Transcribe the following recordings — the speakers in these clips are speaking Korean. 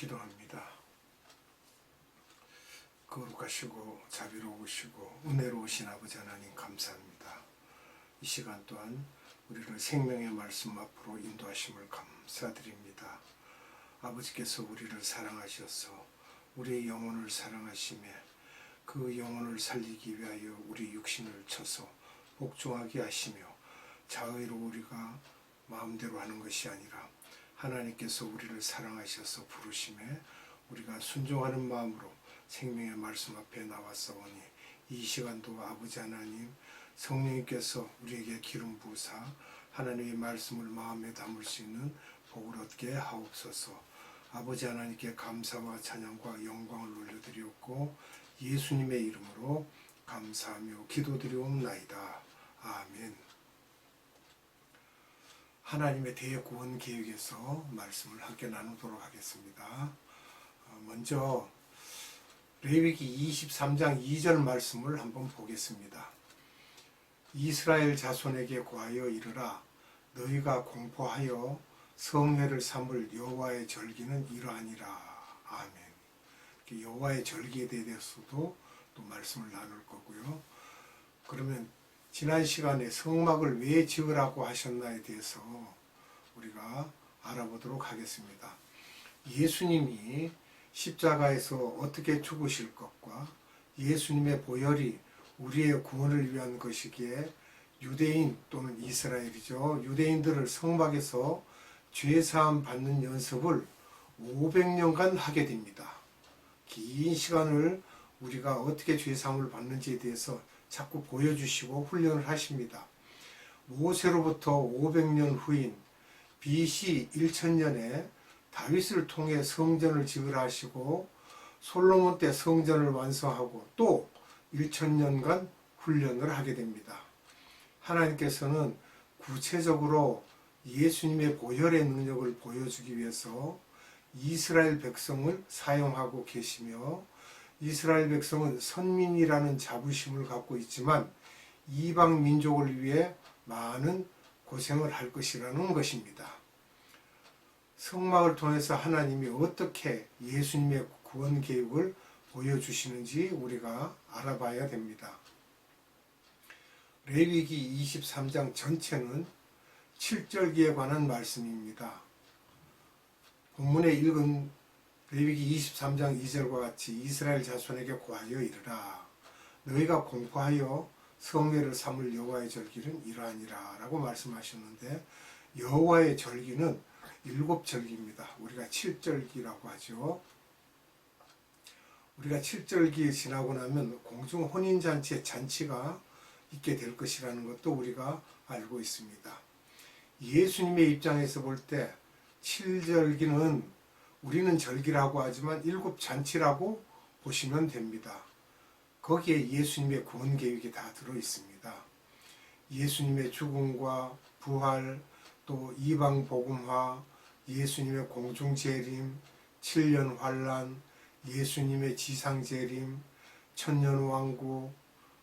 기도합니다. 거룩하시고 자비로우시고 은혜로우신 아버지 하나님 감사합니다. 이 시간 또한 우리를 생명의 말씀 앞으로 인도하심을 감사드립니다. 아버지께서 우리를 사랑하셔서 우리의 영혼을 사랑하시며 그 영혼을 살리기 위하여 우리 육신을 쳐서 복종하게 하시며 자의로 우리가 마음대로 하는 것이 아니라 하나님께서 우리를 사랑하셔서 부르심에 우리가 순종하는 마음으로 생명의 말씀 앞에 나왔사오니 이 시간도 아버지 하나님 성령님께서 우리에게 기름 부으사 하나님의 말씀을 마음에 담을 수 있는 복을 얻게 하옵소서. 아버지 하나님께 감사와 찬양과 영광을 올려드리옵고 예수님의 이름으로 감사하며 기도드리옵나이다. 아멘. 하나님의 대구원 계획에서 말씀을 함께 나누도록 하겠습니다. 먼저 레위기 23장 2절 말씀을 한번 보겠습니다. 이스라엘 자손에게 고하여 이르라. 너희가 공포하여 성회를 삼을 여호와의 절기는 이러하니라. 아멘. 여호와의 절기에 대해서도 또 말씀을 나눌 거고요. 그러면 지난 시간에 성막을 왜 지으라고 하셨나에 대해서 우리가 알아보도록 하겠습니다. 예수님이 십자가에서 어떻게 죽으실 것과 예수님의 보혈이 우리의 구원을 위한 것이기에 유대인 또는 이스라엘이죠. 유대인들을 성막에서 죄사함 받는 연습을 500년간 하게 됩니다. 긴 시간을 우리가 어떻게 죄사함을 받는지에 대해서 자꾸 보여주시고 훈련을 하십니다. 모세로부터 500년 후인 BC 1000년에 다윗을 통해 성전을 지으라 하시고 솔로몬 때 성전을 완성하고 또 1000년간 훈련을 하게 됩니다. 하나님께서는 구체적으로 예수님의 보혈의 능력을 보여주기 위해서 이스라엘 백성을 사용하고 계시며 이스라엘 백성은 선민이라는 자부심을 갖고 있지만 이방 민족을 위해 많은 고생을 할 것이라는 것입니다. 성막을 통해서 하나님이 어떻게 예수님의 구원 계획을 보여주시는지 우리가 알아봐야 됩니다. 레위기 23장 전체는 7절기에 관한 말씀입니다. 본문에 읽은 레위기 23장 2절과 같이 이스라엘 자손에게 고하여 이르라. 너희가 공포하여 성회를 삼을 여호와의 절기는 이러하니라 라고 말씀하셨는데 여호와의 절기는 7절기입니다. 우리가 7절기라고 하죠. 우리가 7절기 지나고 나면 공중 혼인잔치의 잔치가 있게 될 것이라는 것도 우리가 알고 있습니다. 예수님의 입장에서 볼 때 7절기는 우리는 절기라고 하지만 7잔치라고 보시면 됩니다. 거기에 예수님의 구원 계획이 다 들어 있습니다. 예수님의 죽음과 부활, 또 이방 복음화, 예수님의 공중 재림, 7년 환란, 예수님의 지상 재림, 천년 왕국,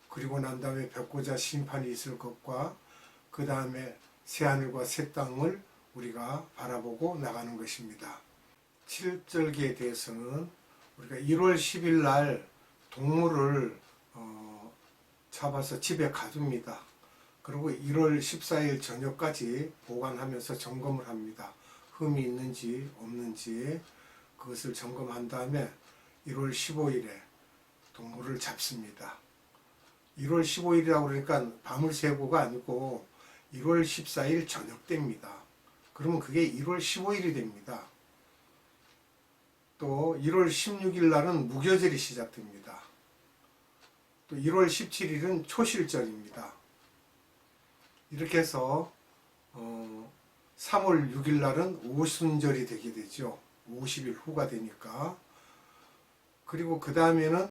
그리고 난 다음에 벽고자 심판이 있을 것과 그 다음에 새하늘과 새 땅을 우리가 바라보고 나가는 것입니다. 7절기에 대해서는 우리가 1월 10일 날 동물을 잡아서 집에 가둡니다. 그리고 1월 14일 저녁까지 보관하면서 점검을 합니다. 흠이 있는지 없는지 그것을 점검한 다음에 1월 15일에 동물을 잡습니다. 1월 15일이라고 그러니까 밤을 새고가 아니고 1월 14일 저녁 때입니다. 그러면 그게 1월 15일이 됩니다. 또 1월 16일 날은 무교절이 시작됩니다. 또 1월 17일은 초실절입니다. 이렇게 해서 3월 6일 날은 오순절이 되게 되죠. 50일 후가 되니까. 그리고 그 다음에는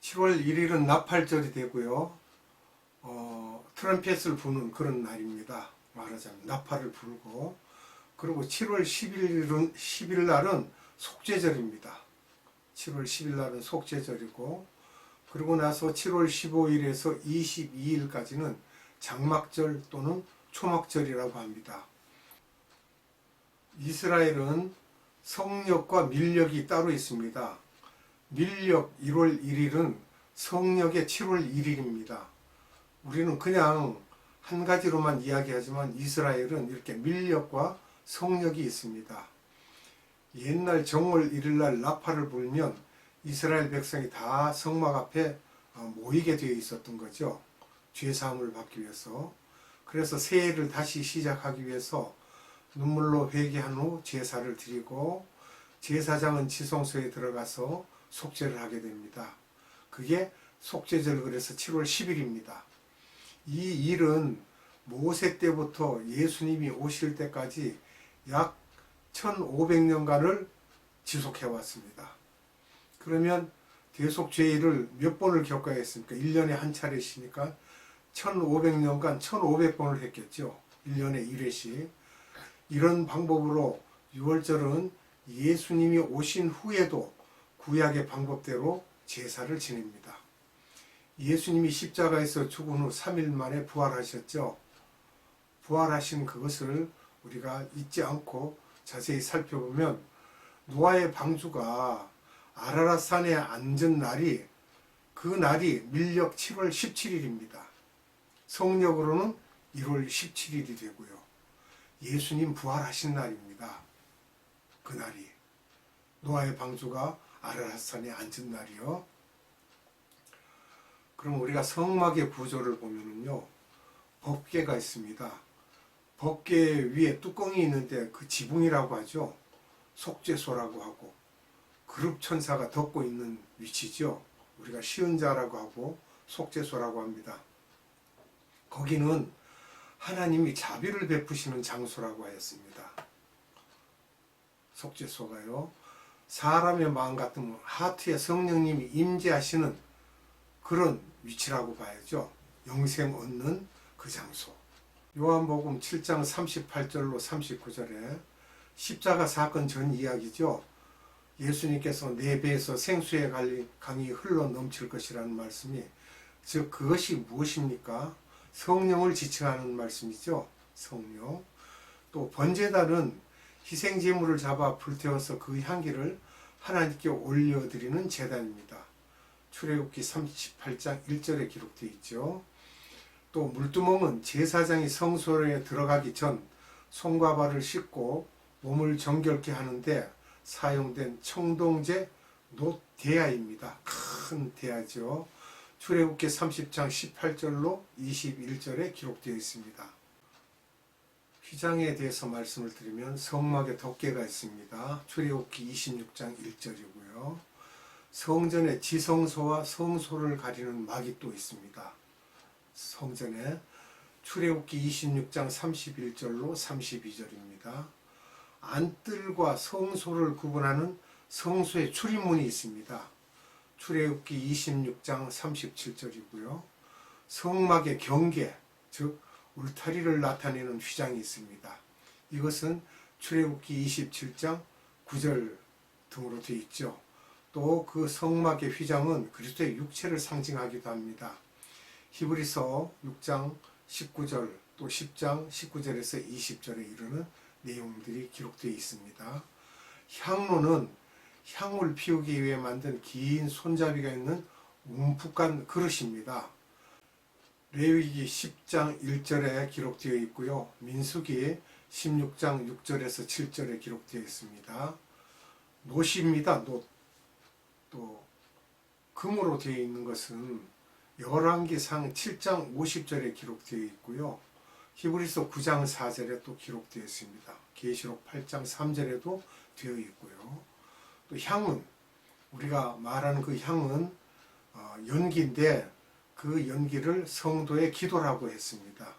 7월 1일은 나팔절이 되고요. 트럼펫을 부는 그런 날입니다. 말하자면 나팔을 불고. 그리고 7월 10일 날은 속죄절입니다. 7월 10일 날은 속죄절이고, 그리고 나서 7월 15일에서 22일까지는 장막절 또는 초막절이라고 합니다. 이스라엘은 성력과 밀력이 따로 있습니다. 밀력 1월 1일은 성력의 7월 1일입니다. 우리는 그냥 한 가지로만 이야기하지만 이스라엘은 이렇게 밀력과 성력이 있습니다. 옛날 정월 1일날 나팔을 불면 이스라엘 백성이 다 성막 앞에 모이게 되어 있었던 거죠. 죄사함을 받기 위해서. 그래서 새해를 다시 시작하기 위해서 눈물로 회개한 후 제사를 드리고 제사장은 지성소에 들어가서 속죄를 하게 됩니다. 그게 속죄절, 그래서 7월 10일입니다. 이 일은 모세 때부터 예수님이 오실 때까지 약 1500년간을 지속해 왔습니다. 그러면 대속죄일을 몇 번을 겪어야 했습니까? 1년에 한 차례시니까 1500년간 1500번을 했겠죠. 1년에 1회씩. 이런 방법으로 유월절은 예수님이 오신 후에도 구약의 방법대로 제사를 지냅니다. 예수님이 십자가에서 죽은 후 3일 만에 부활하셨죠. 부활하신 그것을 우리가 잊지 않고 자세히 살펴보면 노아의 방주가 아라랏산에 앉은 날이, 그 날이 밀력 7월 17일입니다. 성력으로는 1월 17일이 되고요. 예수님 부활하신 날입니다. 그날이 노아의 방주가 아라랏산에 앉은 날이요. 그럼 우리가 성막의 구조를 보면은요, 법궤가 있습니다. 법궤 위에 뚜껑이 있는데 그 지붕이라고 하죠. 속죄소라고 하고, 그룹천사가 덮고 있는 위치죠. 우리가 시은자라고 하고 속죄소라고 합니다. 거기는 하나님이 자비를 베푸시는 장소라고 하였습니다. 속죄소가요. 사람의 마음 같으면 하트에 성령님이 임재하시는 그런 위치라고 봐야죠. 영생 얻는 그 장소. 요한복음 7장 38절로 39절에 십자가 사건 전 이야기죠. 예수님께서 내 배에서 생수의 강이 흘러 넘칠 것이라는 말씀이, 즉 그것이 무엇입니까? 성령을 지칭하는 말씀이죠. 성령. 또 번제단은 희생제물을 잡아 불태워서 그 향기를 하나님께 올려드리는 제단입니다. 출애굽기 38장 1절에 기록되어 있죠. 또 물두멍은 제사장이 성소에 들어가기 전 손과 발을 씻고 몸을 정결케 하는데 사용된 청동제 놋대야입니다. 큰 대야죠. 출애굽기 30장 18절로 21절에 기록되어 있습니다. 휘장에 대해서 말씀을 드리면 성막에 덮개가 있습니다. 출애굽기 26장 1절이고요. 성전에 지성소와 성소를 가리는 막이 또 있습니다. 성전에 출애굽기 26장 31절로 32절입니다. 안뜰과 성소를 구분하는 성소의 출입문이 있습니다. 출애굽기 26장 37절이고요. 성막의 경계, 즉 울타리를 나타내는 휘장이 있습니다. 이것은 출애굽기 27장 9절 등으로 되어 있죠. 또 그 성막의 휘장은 그리스도의 육체를 상징하기도 합니다. 히브리서 6장 19절 또 10장 19절에서 20절에 이르는 내용들이 기록되어 있습니다. 향로는 향을 피우기 위해 만든 긴 손잡이가 있는 움푹한 그릇입니다. 레위기 10장 1절에 기록되어 있고요. 민수기 16장 6절에서 7절에 기록되어 있습니다. 놋입니다. 놋. 또 금으로 되어 있는 것은 열왕기상 7장 50절에 기록되어 있고요. 히브리서 9장 4절에 또 기록되어 있습니다. 계시록 8장 3절에도 되어 있고요. 또 향은, 우리가 말하는 그 향은 연기인데 그 연기를 성도의 기도라고 했습니다.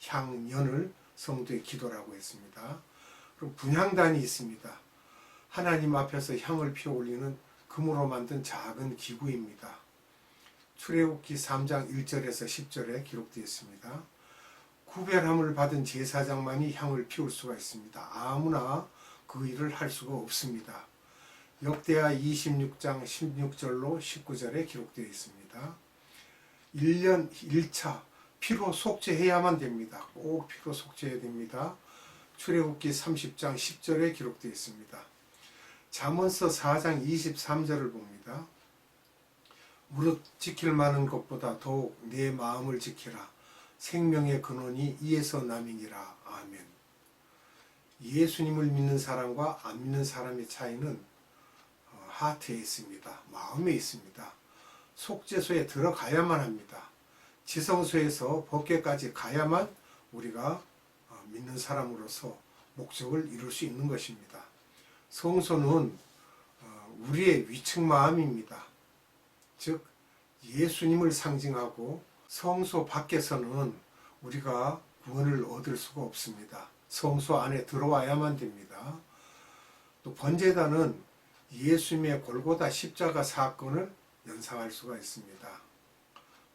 향연을 성도의 기도라고 했습니다. 그럼 분향단이 있습니다. 하나님 앞에서 향을 피워 올리는 금으로 만든 작은 기구입니다. 출애굽기 3장 1절에서 10절에 기록되어 있습니다. 구별함을 받은 제사장만이 향을 피울 수가 있습니다. 아무나 그 일을 할 수가 없습니다. 역대하 26장 16절로 19절에 기록되어 있습니다. 1년 1차 피로 속죄해야만 됩니다. 꼭 피로 속죄해야 됩니다. 출애굽기 30장 10절에 기록되어 있습니다. 잠언서 4장 23절을 봅니다. 무릇 지킬 만한 것보다 더욱 내 마음을 지키라. 생명의 근원이 이에서 남이니라. 아멘. 예수님을 믿는 사람과 안 믿는 사람의 차이는 하트에 있습니다. 마음에 있습니다. 속죄소에 들어가야만 합니다. 지성소에서 법궤까지 가야만 우리가 믿는 사람으로서 목적을 이룰 수 있는 것입니다. 성소는 우리의 위층 마음입니다. 즉 예수님을 상징하고 성소 밖에서는 우리가 구원을 얻을 수가 없습니다. 성소 안에 들어와야만 됩니다. 또 번제단은 예수님의 골고다 십자가 사건을 연상할 수가 있습니다.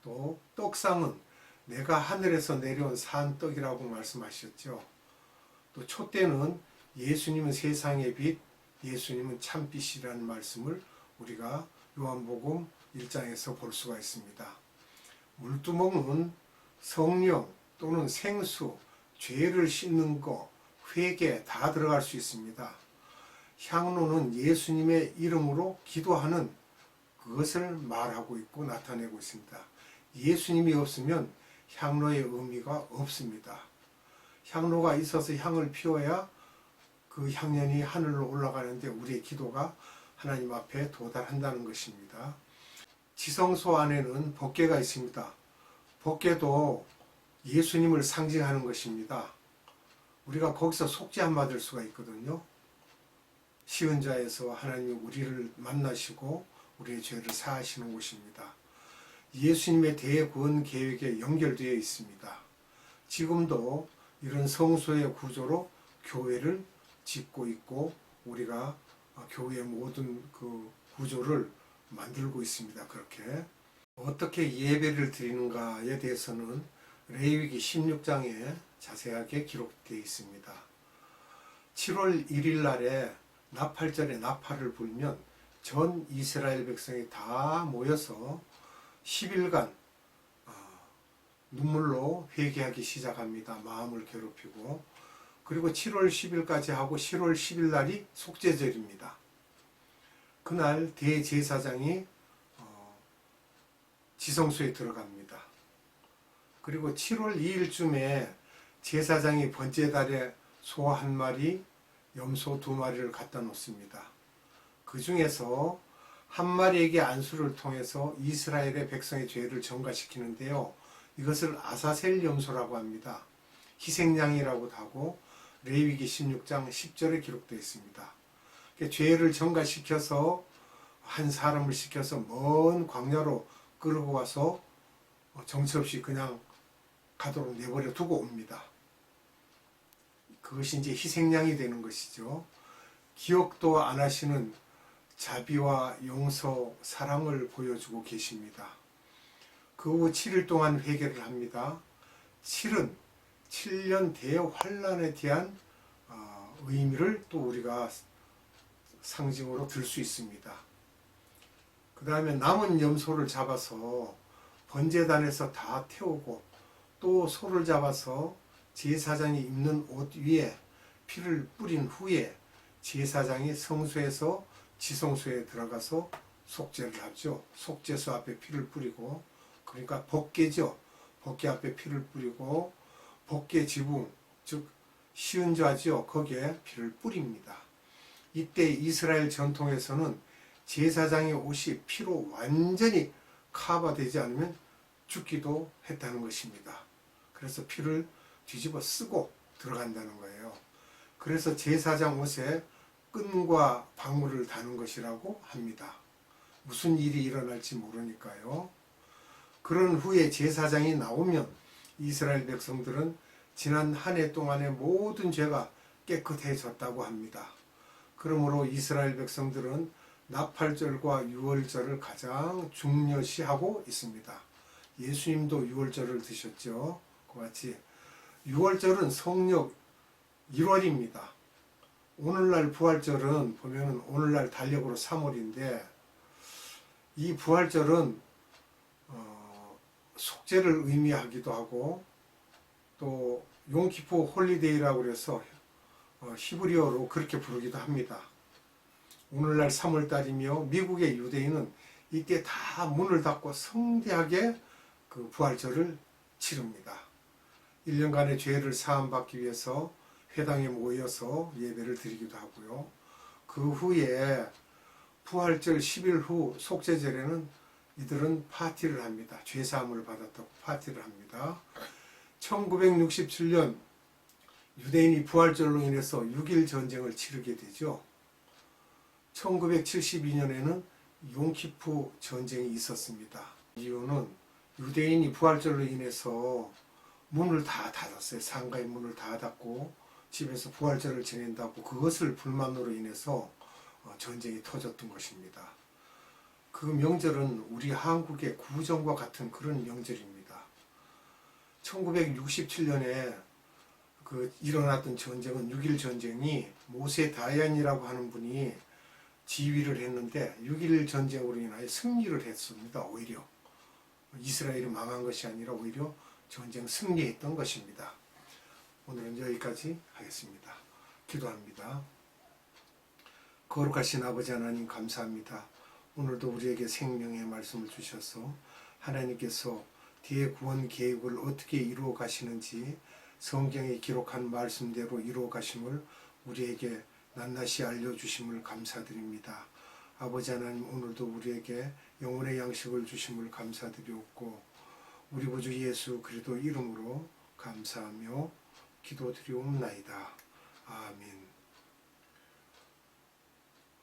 또 떡상은 내가 하늘에서 내려온 산 떡이라고 말씀하셨죠. 또 촛대는 예수님은 세상의 빛, 예수님은 참빛이라는 말씀을 우리가 요한복음 1장에서 볼 수가 있습니다. 물두멍은 성령 또는 생수, 죄를 씻는 것, 회개 다 들어갈 수 있습니다. 향로는 예수님의 이름으로 기도하는 그것을 말하고 있고 나타내고 있습니다. 예수님이 없으면 향로의 의미가 없습니다. 향로가 있어서 향을 피워야 그 향연이 하늘로 올라가는데 우리의 기도가 하나님 앞에 도달한다는 것입니다. 지성소 안에는 법궤가 있습니다. 법궤도 예수님을 상징하는 것입니다. 우리가 거기서 속죄함 받을 수가 있거든요. 시은자에서 하나님이 우리를 만나시고 우리의 죄를 사하시는 곳입니다. 예수님의 대구원 계획에 연결되어 있습니다. 지금도 이런 성소의 구조로 교회를 짓고 있고 우리가 교회의 모든 그 구조를 만들고 있습니다. 그렇게 어떻게 예배를 드리는가에 대해서는 레위기 16장에 자세하게 기록되어 있습니다. 7월 1일 날에 나팔절에 나팔을 불면 전 이스라엘 백성이 다 모여서 10일간 눈물로 회개하기 시작합니다. 마음을 괴롭히고. 그리고 7월 10일까지 하고 10월 10일 날이 속죄절입니다. 그날 대제사장이 지성소에 들어갑니다. 그리고 7월 2일쯤에 제사장이 번제달에 소 1마리, 염소 2마리를 갖다 놓습니다. 그 중에서 한 마리에게 안수를 통해서 이스라엘의 백성의 죄를 전가시키는데요. 이것을 아사셀 염소라고 합니다. 희생양이라고도 하고 레위기 16장 10절에 기록되어 있습니다. 죄를 전가시켜서 한 사람을 시켜서 먼 광야로 끌고 와서 정처 없이 그냥 가도록 내버려 두고 옵니다. 그것이 이제 희생양이 되는 것이죠. 기억도 안 하시는 자비와 용서, 사랑을 보여주고 계십니다. 그 후 7일 동안 회개를 합니다. 7은 7년 대환란에 대한 의미를 또 우리가 상징으로 들 수 있습니다. 그 다음에 남은 염소를 잡아서 번제단에서 다 태우고 또 소를 잡아서 제사장이 입는 옷 위에 피를 뿌린 후에 제사장이 성소에서 지성소에 들어가서 속죄를 하죠. 속죄소 앞에 피를 뿌리고, 그러니까 법궤죠. 법궤 앞에 피를 뿌리고 법궤 지붕, 즉 시은좌죠. 거기에 피를 뿌립니다. 이때 이스라엘 전통에서는 제사장의 옷이 피로 완전히 커버되지 않으면 죽기도 했다는 것입니다. 그래서 피를 뒤집어 쓰고 들어간다는 거예요. 그래서 제사장 옷에 끈과 방울을 다는 것이라고 합니다. 무슨 일이 일어날지 모르니까요. 그런 후에 제사장이 나오면 이스라엘 백성들은 지난 한 해 동안의 모든 죄가 깨끗해졌다고 합니다. 그러므로 이스라엘 백성들은 나팔절과 유월절을 가장 중요시하고 있습니다. 예수님도 유월절을 드셨죠. 그 같이 유월절은 성령 1월입니다. 오늘날 부활절은 보면 오늘날 달력으로 3월인데 이 부활절은 속죄를 의미하기도 하고 또 용키포 홀리데이라고 해서 히브리어로 그렇게 부르기도 합니다. 오늘날 3월달이며 미국의 유대인은 이때 다 문을 닫고 성대하게 그 부활절을 치릅니다. 1년간의 죄를 사함받기 위해서 회당에 모여서 예배를 드리기도 하고요. 그 후에 부활절 10일 후 속죄절에는 이들은 파티를 합니다. 죄사함을 받았다고 파티를 합니다. 1967년 유대인이 부활절로 인해서 6.1 전쟁을 치르게 되죠. 1972년에는 용키푸 전쟁이 있었습니다. 이유는 유대인이 부활절로 인해서 문을 다 닫았어요. 상가의 문을 다 닫고 집에서 부활절을 지낸다고 그것을 불만으로 인해서 전쟁이 터졌던 것입니다. 그 명절은 우리 한국의 구정과 같은 그런 명절입니다. 1967년에 그 일어났던 전쟁은 6.1 전쟁이 모세 다얀이라고 하는 분이 지휘를 했는데 6.1 전쟁으로 인하여 승리를 했습니다. 오히려 이스라엘이 망한 것이 아니라 오히려 전쟁 승리했던 것입니다. 오늘은 여기까지 하겠습니다. 기도합니다. 거룩하신 아버지 하나님 감사합니다. 오늘도 우리에게 생명의 말씀을 주셔서 하나님께서 뒤에 구원 계획을 어떻게 이루어 가시는지 성경에 기록한 말씀대로 이루어 가심을 우리에게 낱낱이 알려주심을 감사드립니다. 아버지 하나님 오늘도 우리에게 영혼의 양식을 주심을 감사드리옵고 우리 구주 예수 그리스도 이름으로 감사하며 기도드리옵나이다. 아멘.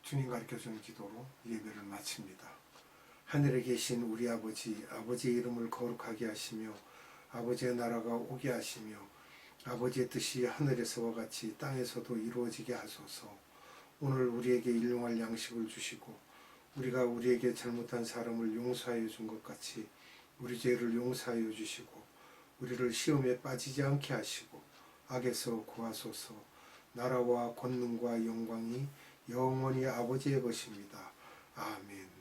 주님 가르쳐주는 기도로 예배를 마칩니다. 하늘에 계신 우리 아버지, 아버지의 이름을 거룩하게 하시며 아버지의 나라가 오게 하시며 아버지의 뜻이 하늘에서와 같이 땅에서도 이루어지게 하소서. 오늘 우리에게 일용할 양식을 주시고 우리가 우리에게 잘못한 사람을 용서하여 준 것 같이 우리 죄를 용서하여 주시고 우리를 시험에 빠지지 않게 하시고 악에서 구하소서. 나라와 권능과 영광이 영원히 아버지의 것입니다. 아멘.